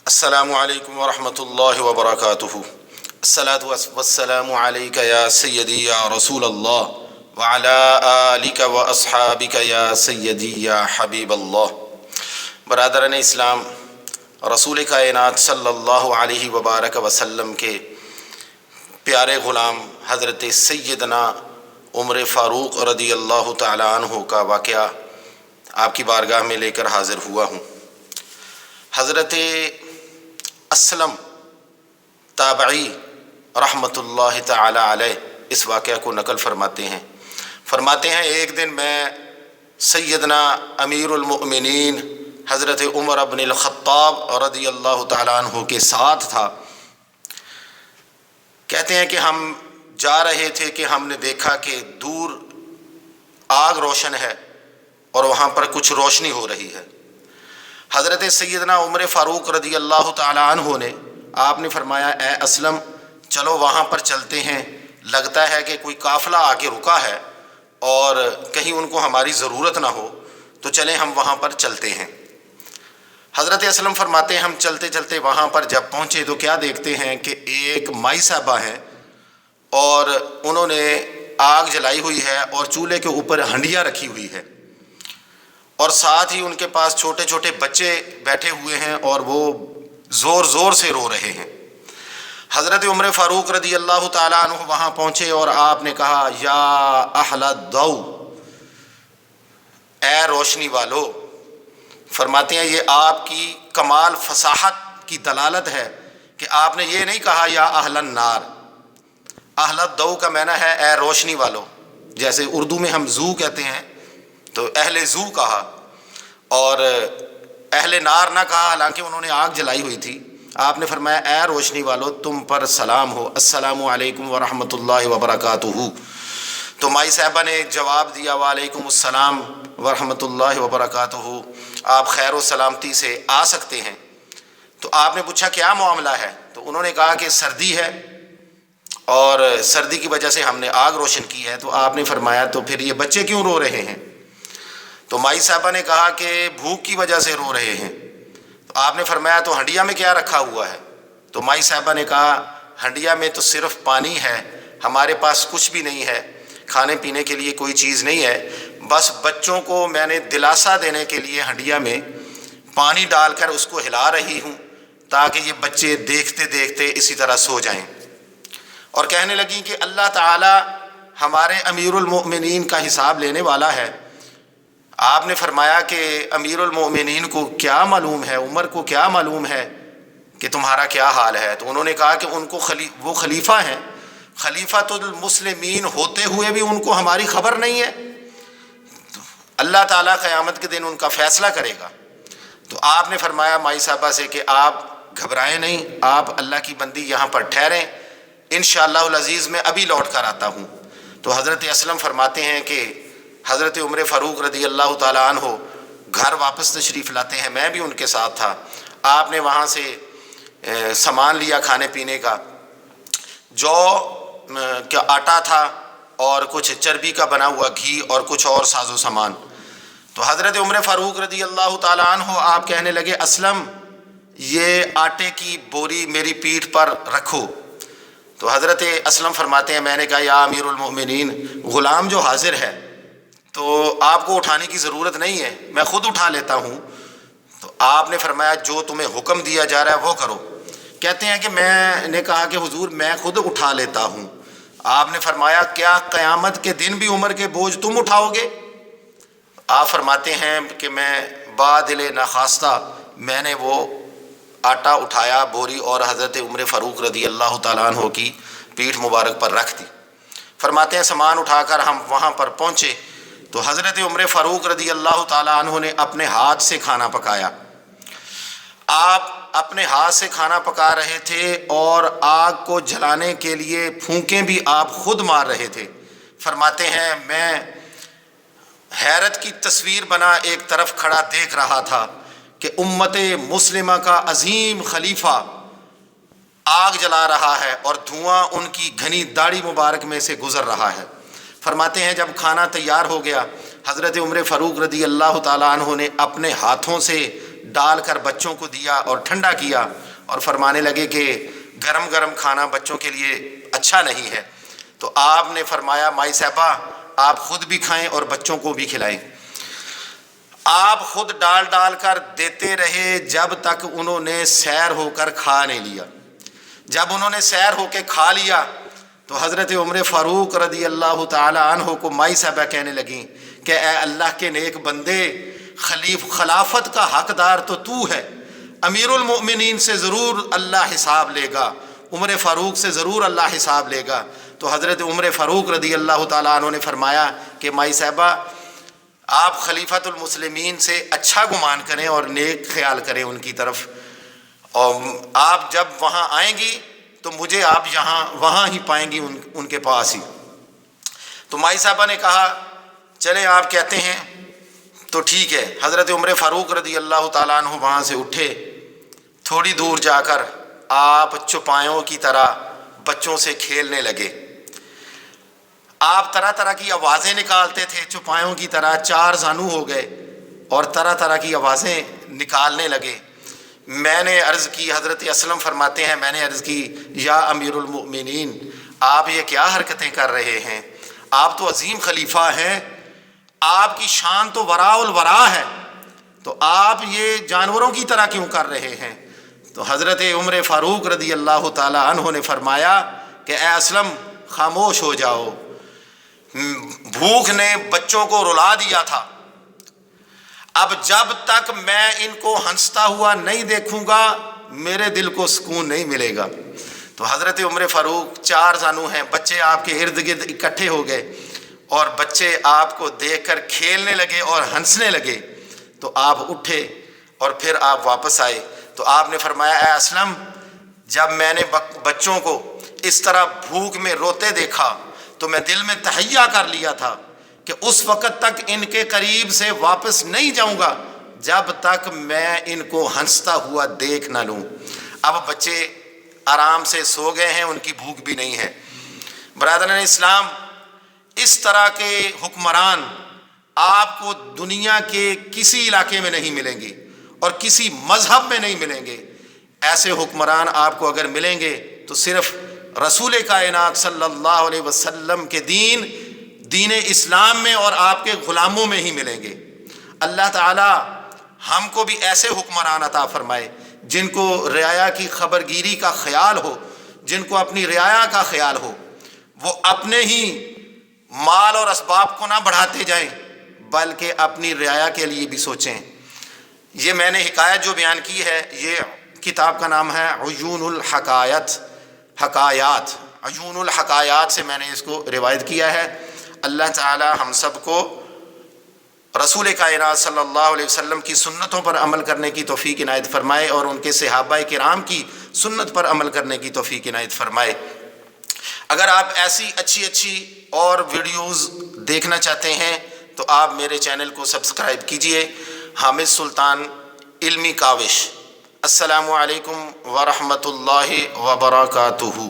السلام علیکم ورحمۃ اللہ وبرکاتہ۔ الصلاۃ والسلام علیک یا سیدی یا رسول اللہ وعلی آلک واصحابک یا سیدی یا حبیب اللہ۔ برادران اسلام، رسول کائنات صلی اللہ علیہ وبارک وسلم کے پیارے غلام حضرت سیدنا عمر فاروق رضی اللہ تعالی عنہ کا واقعہ آپ کی بارگاہ میں لے کر حاضر ہوا ہوں۔ حضرت اسلم تابعی رحمۃ اللہ تعالی علیہ اس واقعہ کو نقل فرماتے ہیں ایک دن میں سیدنا امیر المؤمنین حضرت عمر بن الخطاب رضی اللہ تعالی عنہ کے ساتھ تھا۔ کہتے ہیں کہ ہم جا رہے تھے کہ ہم نے دیکھا کہ دور آگ روشن ہے اور وہاں پر کچھ روشنی ہو رہی ہے۔ حضرت سیدنا عمر فاروق رضی اللہ تعالی عنہ نے آپ نے فرمایا، اے اسلم چلو وہاں پر چلتے ہیں، لگتا ہے کہ کوئی قافلہ آ کے رکا ہے اور کہیں ان کو ہماری ضرورت نہ ہو، تو چلیں ہم وہاں پر چلتے ہیں۔ حضرت اسلم فرماتے ہیں ہم چلتے چلتے وہاں پر جب پہنچے تو کیا دیکھتے ہیں کہ ایک مائی صاحبہ ہیں اور انہوں نے آگ جلائی ہوئی ہے اور چولہے کے اوپر ہنڈیا رکھی ہوئی ہے، اور ساتھ ہی ان کے پاس چھوٹے چھوٹے بچے بیٹھے ہوئے ہیں اور وہ زور زور سے رو رہے ہیں۔ حضرت عمر فاروق رضی اللہ تعالیٰ عنہ وہاں پہنچے اور آپ نے کہا، یا اہل الضوء، اے روشنی والو۔ فرماتے ہیں یہ آپ کی کمال فصاحت کی دلالت ہے کہ آپ نے یہ نہیں کہا یا اہل النار۔ اہل الضوء کا معنی ہے اے روشنی والو، جیسے اردو میں ہم زو کہتے ہیں تو اہل زو کہا، اور اہل نار نہ کہا، حالانکہ انہوں نے آگ جلائی ہوئی تھی۔ آپ نے فرمایا اے روشنی والو تم پر سلام ہو، السلام علیکم ورحمۃ اللہ وبرکاتہ۔ تو مائی صاحبہ نے جواب دیا، وعلیکم السلام ورحمۃ اللہ وبرکاتہ، آپ خیر و سلامتی سے آ سکتے ہیں۔ تو آپ نے پوچھا کیا معاملہ ہے؟ تو انہوں نے کہا کہ سردی ہے اور سردی کی وجہ سے ہم نے آگ روشن کی ہے۔ تو آپ نے فرمایا تو پھر یہ بچے کیوں رو رہے ہیں؟ تو مائی صاحبہ نے کہا کہ بھوک کی وجہ سے رو رہے ہیں۔ تو آپ نے فرمایا تو ہنڈیا میں کیا رکھا ہوا ہے؟ تو مائی صاحبہ نے کہا ہنڈیا میں تو صرف پانی ہے، ہمارے پاس کچھ بھی نہیں ہے، کھانے پینے کے لیے کوئی چیز نہیں ہے، بس بچوں کو میں نے دلاسا دینے کے لیے ہنڈیا میں پانی ڈال کر اس کو ہلا رہی ہوں تاکہ یہ بچے دیکھتے دیکھتے اسی طرح سو جائیں۔ اور کہنے لگیں کہ اللہ تعالی ہمارے امیر المؤمنین کا حساب لینے والا ہے۔ آپ نے فرمایا کہ امیر المؤمنین کو کیا معلوم ہے، عمر کو کیا معلوم ہے کہ تمہارا کیا حال ہے؟ تو انہوں نے کہا کہ ان کو وہ خلیفہ ہیں، خلیفۃ المسلمین ہوتے ہوئے بھی ان کو ہماری خبر نہیں ہے، تو اللہ تعالیٰ قیامت کے دن ان کا فیصلہ کرے گا۔ تو آپ نے فرمایا مائی صاحبہ سے کہ آپ گھبرائیں نہیں، آپ اللہ کی بندی یہاں پر ٹھہریں، انشاءاللہ العزیز میں ابھی لوٹ کر آتا ہوں۔ تو حضرت اسلم فرماتے ہیں کہ حضرت عمر فاروق رضی اللہ تعالیٰ عنہ گھر واپس تشریف لاتے ہیں، میں بھی ان کے ساتھ تھا۔ آپ نے وہاں سے سامان لیا کھانے پینے کا، جو کیا آٹا تھا اور کچھ چربی کا بنا ہوا گھی اور کچھ اور ساز و سامان۔ تو حضرت عمر فاروق رضی اللہ تعالیٰ عنہ آپ کہنے لگے، اسلم یہ آٹے کی بوری میری پیٹھ پر رکھو۔ تو حضرت اسلم فرماتے ہیں میں نے کہا یا امیر المؤمنین، غلام جو حاضر ہے تو آپ کو اٹھانے کی ضرورت نہیں ہے، میں خود اٹھا لیتا ہوں۔ تو آپ نے فرمایا جو تمہیں حکم دیا جا رہا ہے وہ کرو۔ کہتے ہیں کہ میں نے کہا کہ حضور میں خود اٹھا لیتا ہوں۔ آپ نے فرمایا کیا قیامت کے دن بھی عمر کے بوجھ تم اٹھاؤ گے؟ آپ فرماتے ہیں کہ میں بادل نخواستہ میں نے وہ آٹا اٹھایا بوری اور حضرت عمر فاروق رضی اللہ تعالیٰ عنہ کی پیٹھ مبارک پر رکھ دی۔ فرماتے ہیں سامان اٹھا کر ہم وہاں پر پہنچے تو حضرت عمر فاروق رضی اللہ تعالیٰ عنہ نے اپنے ہاتھ سے کھانا پکایا۔ آپ اپنے ہاتھ سے کھانا پکا رہے تھے اور آگ کو جلانے کے لیے پھونکیں بھی آپ خود مار رہے تھے۔ فرماتے ہیں میں حیرت کی تصویر بنا ایک طرف کھڑا دیکھ رہا تھا کہ امت مسلمہ کا عظیم خلیفہ آگ جلا رہا ہے اور دھواں ان کی گھنی داڑھی مبارک میں سے گزر رہا ہے۔ فرماتے ہیں جب کھانا تیار ہو گیا، حضرت عمر فاروق رضی اللہ تعالیٰ عنہ نے اپنے ہاتھوں سے ڈال کر بچوں کو دیا اور ٹھنڈا کیا، اور فرمانے لگے کہ گرم گرم کھانا بچوں کے لیے اچھا نہیں ہے۔ تو آپ نے فرمایا مائی صاحبہ آپ خود بھی کھائیں اور بچوں کو بھی کھلائیں۔ آپ خود ڈال ڈال کر دیتے رہے جب تک انہوں نے سیر ہو کر کھا نہیں لیا۔ جب انہوں نے سیر ہو کے کھا لیا تو حضرت عمر فاروق رضی اللہ تعالی عنہ کو مائی صاحبہ کہنے لگیں کہ اے اللہ کے نیک بندے، خلافت کا حقدار تو ہے، امیر المؤمنین سے ضرور اللہ حساب لے گا، عمر فاروق سے ضرور اللہ حساب لے گا۔ تو حضرت عمر فاروق رضی اللہ تعالیٰ عنہ نے فرمایا کہ مائی صاحبہ آپ خلیفۃ المسلمین سے اچھا گمان کریں اور نیک خیال کریں ان کی طرف، اور آپ جب وہاں آئیں گی تو مجھے آپ وہاں ہی پائیں گی ان کے پاس ہی۔ تو مائی صاحبہ نے کہا چلیں آپ کہتے ہیں تو ٹھیک ہے۔ حضرت عمر فاروق رضی اللہ تعالیٰ عنہ وہاں سے اٹھے، تھوڑی دور جا کر آپ چوپایوں کی طرح بچوں سے کھیلنے لگے۔ آپ طرح طرح کی آوازیں نکالتے تھے چوپایوں کی طرح، چار زانو ہو گئے اور طرح طرح کی آوازیں نکالنے لگے۔ میں نے عرض کی، حضرت اسلم فرماتے ہیں میں نے عرض کی یا امیر المؤمنین آپ یہ کیا حرکتیں کر رہے ہیں؟ آپ تو عظیم خلیفہ ہیں، آپ کی شان تو وراء الورا ہے، تو آپ یہ جانوروں کی طرح کیوں کر رہے ہیں؟ تو حضرت عمر فاروق رضی اللہ تعالی عنہ نے فرمایا کہ اے اسلم خاموش ہو جاؤ، بھوک نے بچوں کو رلا دیا تھا، اب جب تک میں ان کو ہنستا ہوا نہیں دیکھوں گا میرے دل کو سکون نہیں ملے گا۔ تو حضرت عمر فاروق چار زانو ہیں، بچے آپ کے ارد گرد اکٹھے ہو گئے اور بچے آپ کو دیکھ کر کھیلنے لگے اور ہنسنے لگے۔ تو آپ اٹھے اور پھر آپ واپس آئے۔ تو آپ نے فرمایا اے اسلم جب میں نے بچوں کو اس طرح بھوک میں روتے دیکھا تو میں دل میں تہیہ کر لیا تھا کہ اس وقت تک ان کے قریب سے واپس نہیں جاؤں گا جب تک میں ان کو ہنستا ہوا دیکھ نہ لوں۔ اب بچے آرام سے سو گئے ہیں، ان کی بھوک بھی نہیں ہے۔ برادران اسلام، اس طرح کے حکمران آپ کو دنیا کے کسی علاقے میں نہیں ملیں گے اور کسی مذہب میں نہیں ملیں گے۔ ایسے حکمران آپ کو اگر ملیں گے تو صرف رسول کائنات صلی اللہ علیہ وسلم کے دین اسلام میں اور آپ کے غلاموں میں ہی ملیں گے۔ اللہ تعالی ہم کو بھی ایسے حکمران عطا فرمائے جن کو رعایا کی خبرگیری کا خیال ہو، جن کو اپنی رعایا کا خیال ہو، وہ اپنے ہی مال اور اسباب کو نہ بڑھاتے جائیں بلکہ اپنی رعایا کے لیے بھی سوچیں۔ یہ میں نے حکایت جو بیان کی ہے، یہ کتاب کا نام ہے عیون الحکایات، عیون الحکایات سے میں نے اس کو روایت کیا ہے۔ اللہ تعالی ہم سب کو رسول کائنات صلی اللہ علیہ وسلم کی سنتوں پر عمل کرنے کی توفیق عنایت فرمائے اور ان کے صحابہ کرام کی سنت پر عمل کرنے کی توفیق عنایت فرمائے۔ اگر آپ ایسی اچھی اور ویڈیوز دیکھنا چاہتے ہیں تو آپ میرے چینل کو سبسکرائب کیجئے۔ حامد سلطان علمی کاوش۔ السلام علیکم ورحمۃ اللہ وبرکاتہ۔